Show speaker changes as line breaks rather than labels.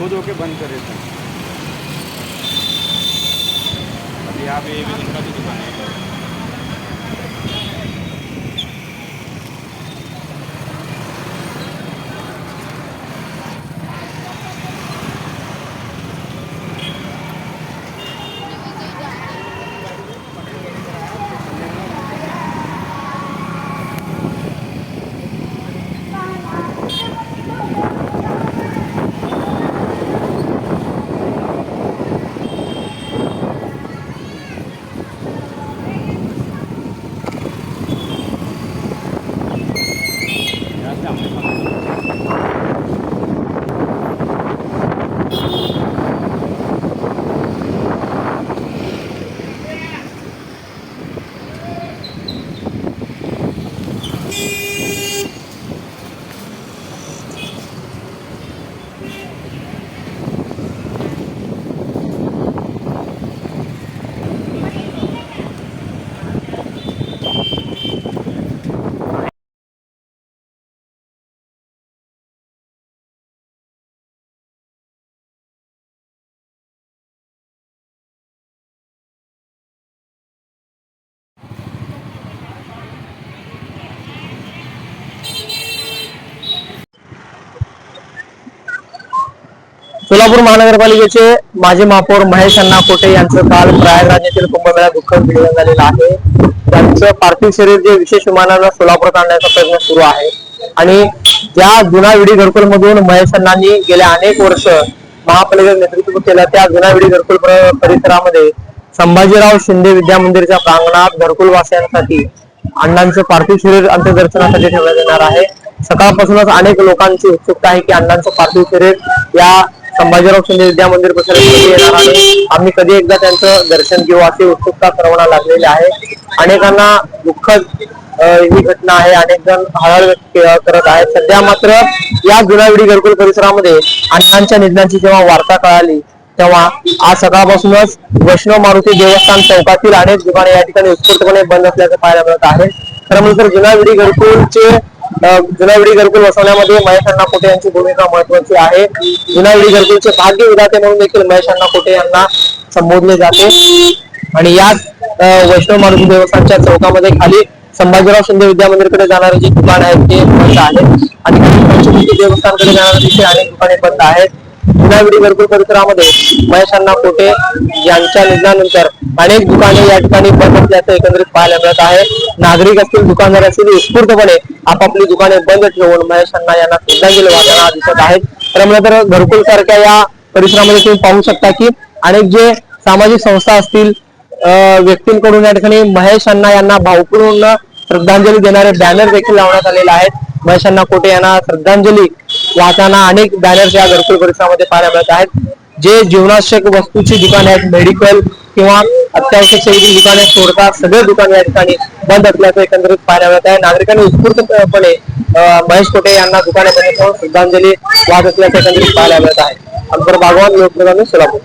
Close okay बंद करे थे। अभी यहाँ पे ये भी उनका भी दुकान है। यहाँ से आमने सामने
सोलापूर महानगरपालिकेचे माजी महापौर महेश अण्णा कोटे यांचं काल प्रयागराज येथील कुंभमेळ्यात दुःखद निधन झालेलं आहे. त्यांचं पार्थिव शरीर जे विशेष विमानानं सोलापूरात आणण्याचा प्रयत्न सुरू आहे आणि त्या जुना विडी घरकुल मधून महेश अण्णांनी गेल्या अनेक वर्ष महापालिकेचं नेतृत्व केलं. त्या जुना विडी घरकुल परिसरामध्ये संभाजीराव शिंदे विद्या मंदिरच्या प्रांगणात घरकुल वासियांसाठी अण्णांचं पार्थिव शरीर अंत्यदर्शनासाठी ठेवण्यात येणार आहे. सकाळपासूनच अनेक लोकांची उत्सुकता आहे की अण्णांचं पार्थिव शरीर या संभाजीराव शिंदे विद्या मंदिर परिसरात कधी येणार आहे, आम्ही कधी एकदा त्यांचं दर्शन घेऊ अशी उत्सुकता सर्वांना लागलेली आहे. अनेकांना दुःखद ही घटना आहे, अनेक जण हळहळ व्यक्त करत आहेत. सध्या मात्र या जुनाविडी घरकुल परिसरामध्ये अण्णांच्या निधनाची जेव्हा वार्ता कळाली तेव्हा आज सकाळपासूनच वैष्णव मारुती देवस्थान चौकातील अनेक दुकाने या ठिकाणी उत्स्फूर्तपणे बंद असल्याचं पाहायला मिळत आहे. खरं तर जुनाविडी घरकुल बसवण्यामध्ये महेश अण्णा कोटे यांची भूमिका महत्वाची आहे. जुनाविडी घरकुलचे भाग्य विधाते म्हणून देखील महेश अण्णा कोटे यांना संबोधले जाते आणि याच वैष्णव मारुती देवस्थानच्या चौकामध्ये खाली संभाजीराव शिंदे विद्या मंदिरकडे जाणारे जे दुकान आहेत ते बंद आहेत आणि खाली पंचमुखी देवस्थानकडे जाणारे देखील अनेक दुकाने बंद आहेत. जुनाविडी घरकुल परिसरामध्ये महेश अण्णा कोटे यांच्या निधनानंतर अनेक दुकाने या ठिकाणी बंद असल्याचं एकंदरीत पाहायला मिळत आहे. नागरिक असतील, दुकानदार असतील, उत्स्फूर्तपणे आपापली दुकाने बंद ठेवून महेश अण्णा यांना श्रद्धांजली वाहताना दिसत आहेत. तर घरकुल सारख्या या परिसरामध्ये तुम्ही पाहू शकता की अनेक जे सामाजिक संस्था असतील, व्यक्तींकडून या ठिकाणी महेश अण्णा यांना भावपूर्ण श्रद्धांजली देणारे बॅनर देखील लावण्यात आलेले आहेत. महेश अण्णा कोटे यांना श्रद्धांजली वाहताना अनेक बॅनर्स या घरकुल परिसरामध्ये पाहायला मिळत आहेत. जे जीवनावश्यक वस्तूची दुकाने आहेत, मेडिकल किंवा अत्यावश्यक सेवेची दुकाने सोडता सगळे दुकाने या ठिकाणी बंद असल्याचं एकंदरीत पाहायला मिळत आहे. नागरिकांनी उत्स्फूर्तपणे महेश कोटे यांना दुकाने बंद करून श्रद्धांजली वाहत असल्याचं एकंदरीत पाहायला मिळत आहे. अकबर बागवान, सोलापूर.